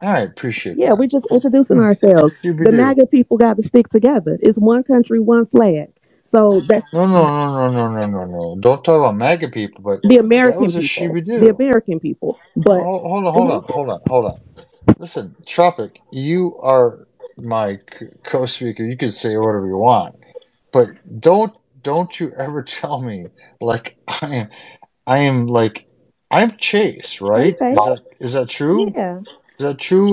I appreciate Yeah, that. we're just introducing ourselves. Scooby The Doo. MAGA people got to stick together. It's one country, one flag. So that's No, no, no, no, no, no, no, no. Don't talk about MAGA people, but the that American was a people. Scooby The Doo. American people. But Hold on, hold mhm. on, hold on, hold on. Listen, Tropic, you are my co-speaker. You can say whatever you want, but don't you ever tell me like I am like I'm Chase, right? Okay. Is that true? Yeah. Is that true?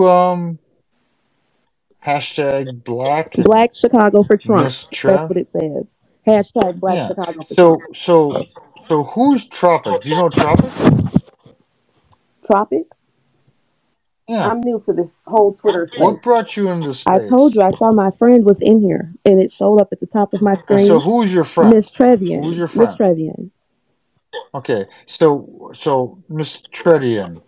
Hashtag Black Black Chicago for Trump. Miss That's Trev. what it says. Hashtag Black Yeah. Chicago for Trump. So who's Tropic? Do you know Tropic? Tropic. Yeah. I'm new to this whole Twitter space. What brought you into I told space? you I saw my friend was in here and it showed up at the top of my And so screen. who's your friend? Miss Who's Trevian. your Miss friend? Trevian. Okay. So Miss Tredian,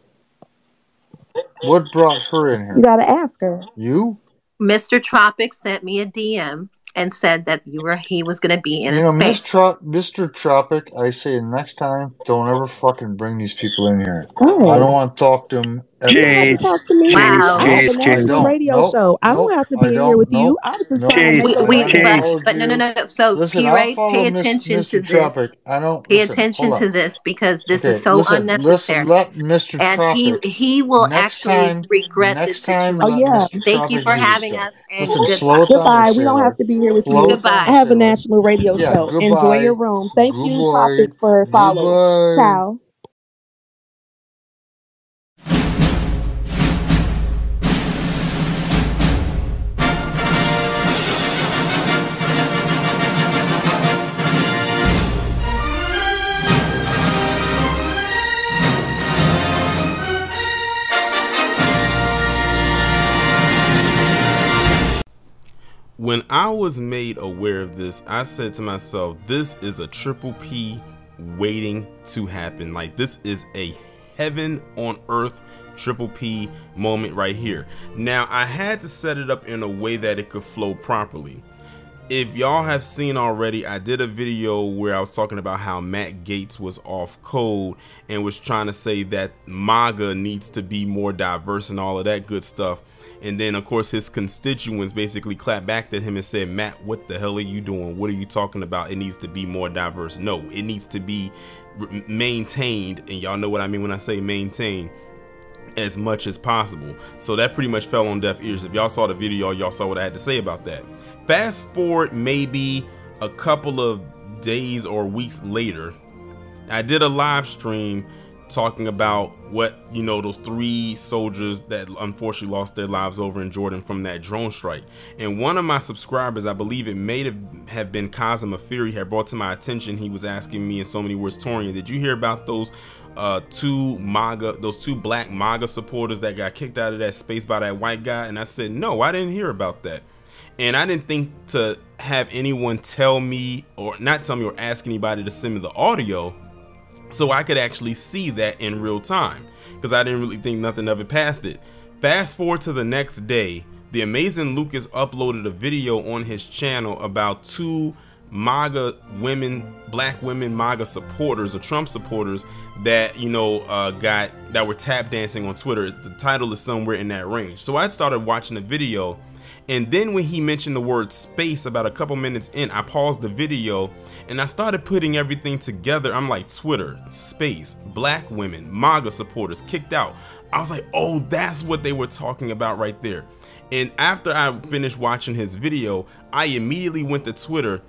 what brought her in You here? gotta ask her. You? Mr. Tropic sent me a DM and said that he was going to be in a space. Mr. Tropic, I say next time, don't ever fucking bring these people in here. I Oh. don't want to talk to them You ever don't have to again. Chase, talk to me. Chase, Wow. I have a Nope, Chase, I national Chase, don't. radio Nope, show. I don't nope, have to I be in here don't. with you. Nope, I was just trying nope. to make Chase, We, a we, I but, friend. Chase. told but no, no, you. no, no. So, Listen, P. I'll Ray, follow pay attention Mr. to this. Tropic. I don't Pay listen. attention Hold to on. this because this is Okay, so listen. Listen. unnecessary. Let Mr. And Tropic he will actually regret this next time. Oh situation. Let yeah. Mr. Thank you Tropic for do this having stuff. us and Listen, slow goodbye. it down there, Goodbye. We don't have Sailor. to be here with Slow you. it down, I Goodbye. have a Sailor. national radio Yeah. show. Enjoy your Goodbye. room. Thank you, Goodbye. Tropic, for following. Goodbye. Ciao. When I was made aware of this, I said to myself, this is a triple P waiting to happen. Like, this is a heaven on earth triple P moment right here. Now, I had to set it up in a way that it could flow properly. If y'all have seen already, I did a video where I was talking about how Matt Gaetz was off code and was trying to say that MAGA needs to be more diverse and all of that good stuff. And then, of course, his constituents basically clapped back at him and said, Matt, what the hell are you doing? What are you talking about? It needs to be more diverse. No, it needs to be maintained. And y'all know what I mean when I say maintained, as much as possible. So that pretty much fell on deaf ears. If y'all saw the video, y'all saw what I had to say about that. Fast forward maybe a couple of days or weeks later, I did a live stream talking about what, you know, those 3 soldiers that unfortunately lost their lives over in Jordan from that drone strike. And one of my subscribers, I believe it may have been Kazim Afiri, had brought to my attention. He was asking me in so many words, Torian, did you hear about those two black MAGA supporters that got kicked out of that space by that white guy? And I said, no, I didn't hear about that. And I didn't think to have anyone tell me, or not tell me, or ask anybody to send me the audio so I could actually see that in real time, because I didn't really think nothing of it past it. Fast forward to the next day, the amazing Lucas uploaded a video on his channel about 2 MAGA women, black women MAGA supporters or Trump supporters that, you know, that were tap dancing on Twitter. The title is somewhere in that range. So I started watching the video, and then when he mentioned the word space about a couple minutes in, I paused the video and I started putting everything together. I'm like, Twitter, space, black women, MAGA supporters kicked out. I was like, oh, that's what they were talking about right there. And after I finished watching his video, I immediately went to Twitter,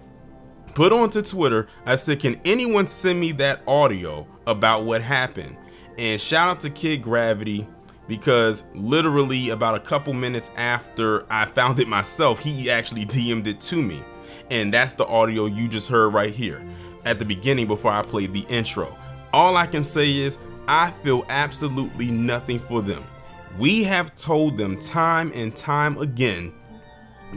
put onto Twitter, I said, can anyone send me that audio about what happened? And shout out to Kid Gravity, because literally about a couple minutes after I found it myself, he actually DM'd it to me. And that's the audio you just heard right here at the beginning before I played the intro. All I can say is I feel absolutely nothing for them. We have told them time and time again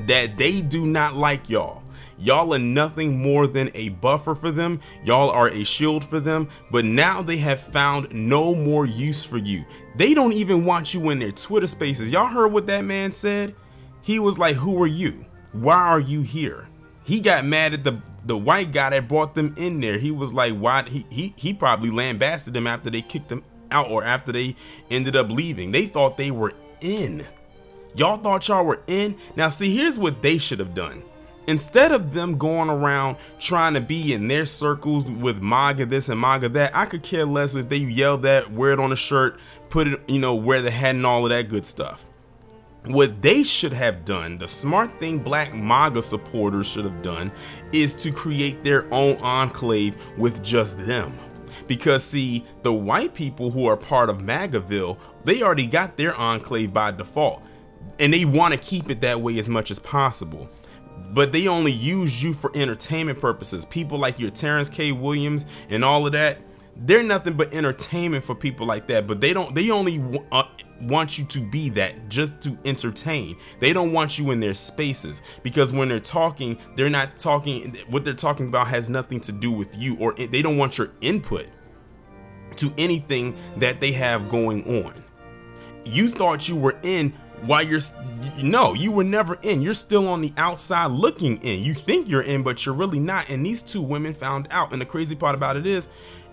that they do not like y'all. Y'all are nothing more than a buffer for them. Y'all are a shield for them. But now they have found no more use for you. They don't even want you in their Twitter spaces. Y'all heard what that man said? He was like, who are you? Why are you here? He got mad at the white guy that brought them in there. He was like, why? He probably lambasted them after they kicked them out, or after they ended up leaving. They thought they were in. Y'all thought y'all were in. Now see, here's what they should have done. Instead of them going around trying to be in their circles with MAGA this and MAGA that, I could care less if they yell that, wear it on a shirt, put it, you know, wear the hat and all of that good stuff. What they should have done, the smart thing black MAGA supporters should have done, is to create their own enclave with just them. Because see, the white people who are part of MAGAville, they already got their enclave by default, and they want to keep it that way as much as possible. But they only use you for entertainment purposes. People like your Terrence K. Williams and all of that, they're nothing but entertainment for people like that. But they only want you to be that, just to entertain. They don't want you in their spaces, because when they're talking, they're not talking, what they're talking about has nothing to do with you, or they don't want your input to anything that they have going on. You thought you were in while no, you were never in. You're still on the outside looking in. You think you're in, but you're really not. And these two women found out. And the crazy part about it is,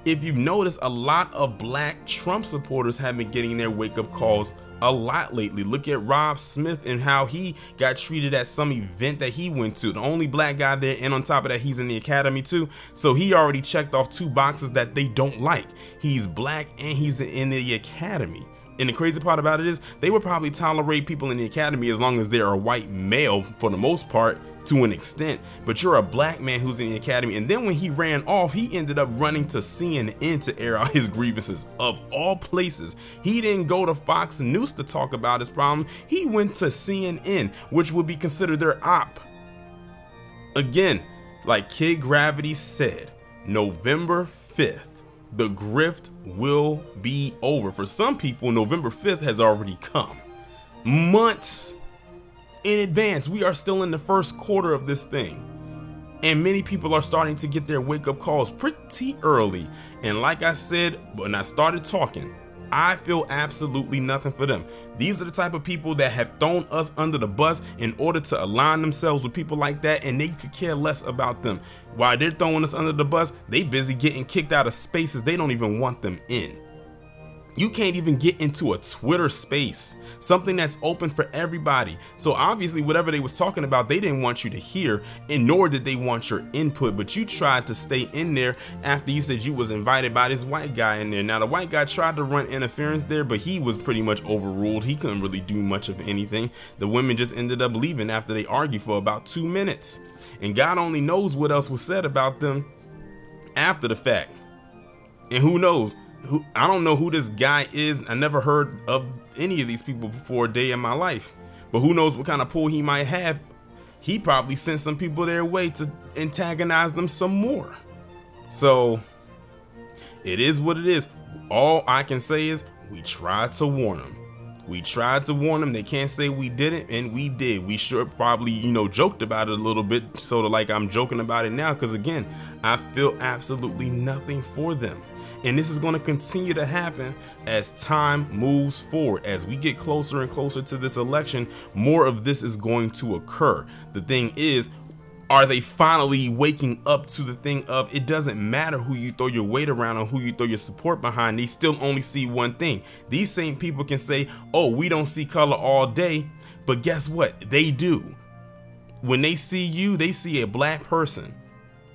if you've noticed, a lot of black Trump supporters have been getting their wake-up calls a lot lately. Look at Rob Smith and how he got treated at some event that he went to. The only black guy there, and on top of that, he's in the academy too. So he already checked off 2 boxes that they don't like. He's black and he's in the academy. And the crazy part about it is, they would probably tolerate people in the academy as long as they're a white male for the most part, to an extent. But you're a black man who's in the academy. And then when he ran off, he ended up running to CNN to air out his grievances. Of all places, he didn't go to Fox News to talk about his problem. He went to CNN, which would be considered their op. Again, like Kid Gravity said, November 5th. The grift will be over. For some people, November 5th has already come. Months in advance. We are still in the first quarter of this thing. And many people are starting to get their wake-up calls pretty early. And like I said, when I started talking, I feel absolutely nothing for them. These are the type of people that have thrown us under the bus in order to align themselves with people like that, and they could care less about them. While they're throwing us under the bus, they busy getting kicked out of spaces they don't even want them in. You can't even get into a Twitter space, something that's open for everybody. So obviously whatever they was talking about, they didn't want you to hear, and nor did they want your input. But you tried to stay in there after you said you was invited by this white guy in there. Now the white guy tried to run interference there, but he was pretty much overruled. He couldn't really do much of anything. The women just ended up leaving after they argued for about 2 minutes. And God only knows what else was said about them after the fact. And who knows? I don't know who this guy is. I never heard of any of these people before a day in my life, but who knows what kind of pull he might have. He probably sent some people their way to antagonize them some more. So it is what it is. All I can say is we tried to warn them. We tried to warn them. They can't say we didn't, and we did. We sure probably, you know, joked about it a little bit, sort of like I'm joking about it now, because again, I feel absolutely nothing for them. And this is going to continue to happen as time moves forward. As we get closer and closer to this election, more of this is going to occur. The thing is, are they finally waking up to the thing of, it doesn't matter who you throw your weight around or who you throw your support behind, they still only see one thing. These same people can say, oh, we don't see color all day, but guess what? They do. When they see you, they see a black person.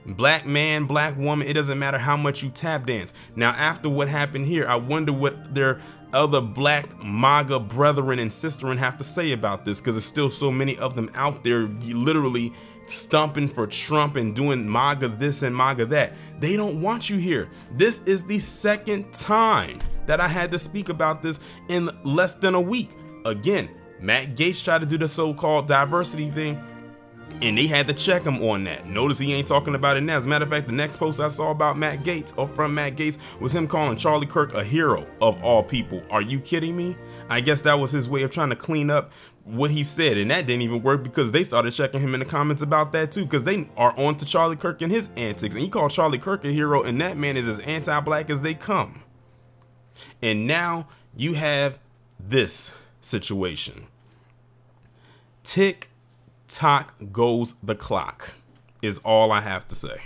Black man, black woman, it doesn't matter how much you tap dance. Now, after what happened here, I wonder what their other black MAGA brethren and sisterin have to say about this, because there's still so many of them out there literally stomping for Trump and doing MAGA this and MAGA that. They don't want you here. This is the second time that I had to speak about this in less than a week. Again, Matt Gaetz tried to do the so-called diversity thing, and they had to check him on that. Notice he ain't talking about it now. As a matter of fact, the next post I saw about Matt Gaetz, or from Matt Gaetz, was him calling Charlie Kirk a hero of all people. Are you kidding me? I guess that was his way of trying to clean up what he said, and that didn't even work, because they started checking him in the comments about that too, because they are on to Charlie Kirk and his antics. And he called Charlie Kirk a hero, and that man is as anti-black as they come. And now you have this situation. Tick tock goes the clock, is all I have to say.